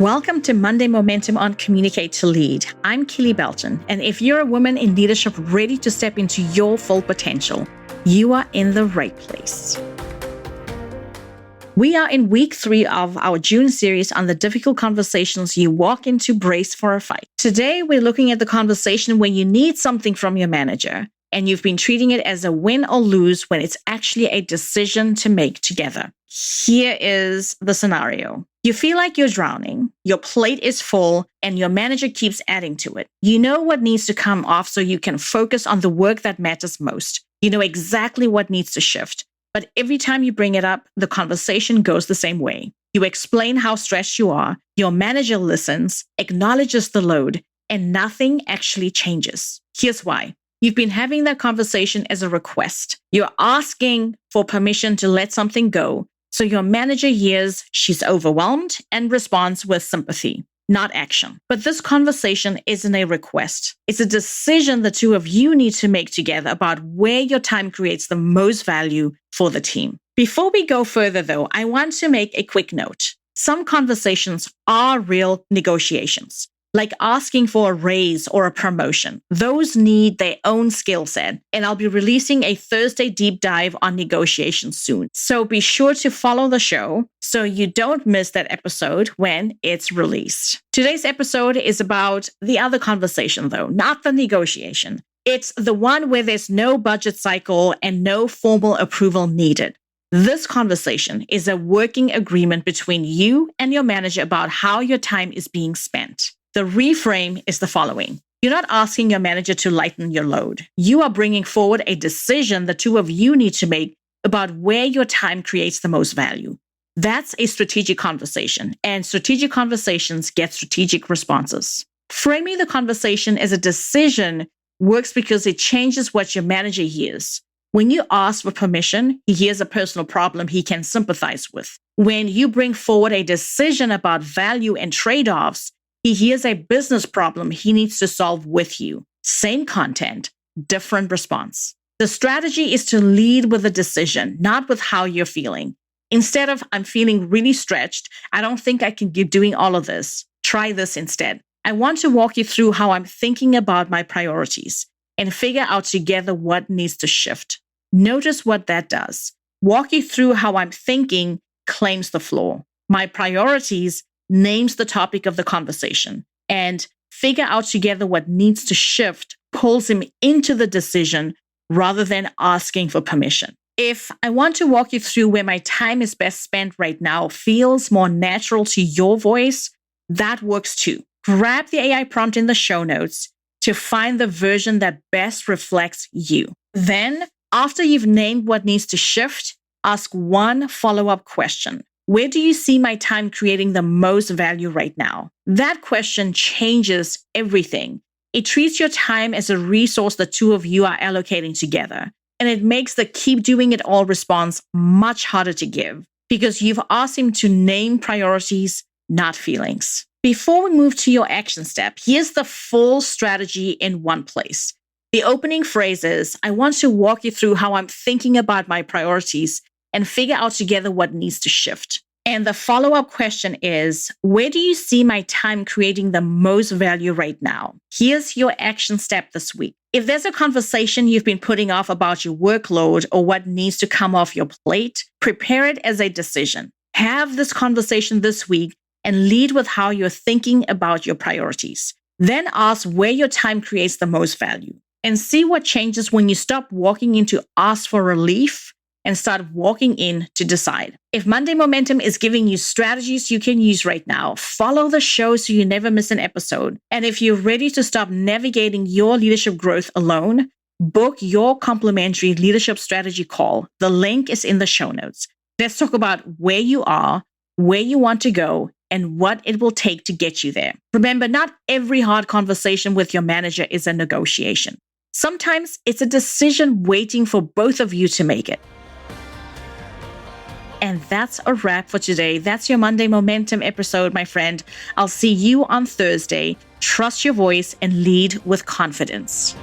Welcome to Monday Momentum on Communicate to Lead. I'm Kele Belton, and if you're a woman in leadership ready to step into your full potential, you are in the right place. We are in week 3 of our June series on the difficult conversations you walk into brace for a fight. Today, we're looking at the conversation where you need something from your manager, and you've been treating it as a win or lose when it's actually a decision to make together. Here is the scenario. You feel like you're drowning, your plate is full, and your manager keeps adding to it. You know what needs to come off so you can focus on the work that matters most. You know exactly what needs to shift. But every time you bring it up, the conversation goes the same way. You explain how stressed you are, your manager listens, acknowledges the load, and nothing actually changes. Here's why. You've been having that conversation as a request. You're asking for permission to let something go, so your manager hears she's overwhelmed and responds with sympathy, not action. But this conversation isn't a request. It's a decision the two of you need to make together about where your time creates the most value for the team. Before we go further, though, I want to make a quick note. Some conversations are real negotiations, like asking for a raise or a promotion. Those need their own skill set, and I'll be releasing a Thursday deep dive on negotiations soon. So be sure to follow the show so you don't miss that episode when it's released. Today's episode is about the other conversation, though, not the negotiation. It's the one where there's no budget cycle and no formal approval needed. This conversation is a working agreement between you and your manager about how your time is being spent. The reframe is the following. You're not asking your manager to lighten your load. You are bringing forward a decision the two of you need to make about where your time creates the most value. That's a strategic conversation, and strategic conversations get strategic responses. Framing the conversation as a decision works because it changes what your manager hears. When you ask for permission, he hears a personal problem he can sympathize with. When you bring forward a decision about value and trade-offs, he hears a business problem he needs to solve with you. Same content, different response. The strategy is to lead with a decision, not with how you're feeling. Instead of, I'm feeling really stretched, I don't think I can keep doing all of this. Try this instead. I want to walk you through how I'm thinking about my priorities and figure out together what needs to shift. Notice what that does. Walk you through how I'm thinking claims the floor. My priorities names the topic of the conversation, and figure out together what needs to shift pulls him into the decision rather than asking for permission. If I want to walk you through where my time is best spent right now feels more natural to your voice, that works too. Grab the AI prompt in the show notes to find the version that best reflects you. Then, after you've named what needs to shift, ask one follow-up question. Where do you see my time creating the most value right now? That question changes everything. It treats your time as a resource the two of you are allocating together. And it makes the keep doing it all response much harder to give because you've asked him to name priorities, not feelings. Before we move to your action step, here's the full strategy in one place. The opening phrase is, I want to walk you through how I'm thinking about my priorities and figure out together what needs to shift. And the follow-up question is, where do you see my time creating the most value right now? Here's your action step this week. If there's a conversation you've been putting off about your workload or what needs to come off your plate, prepare it as a decision. Have this conversation this week and lead with how you're thinking about your priorities. Then ask where your time creates the most value and see what changes when you stop walking in to ask for relief and start walking in to decide. If Monday Momentum is giving you strategies you can use right now, follow the show so you never miss an episode. And if you're ready to stop navigating your leadership growth alone, book your complimentary leadership strategy call. The link is in the show notes. Let's talk about where you are, where you want to go, and what it will take to get you there. Remember, not every hard conversation with your manager is a negotiation. Sometimes it's a decision waiting for both of you to make it. And that's a wrap for today. That's your Monday Momentum episode, my friend. I'll see you on Thursday. Trust your voice and lead with confidence.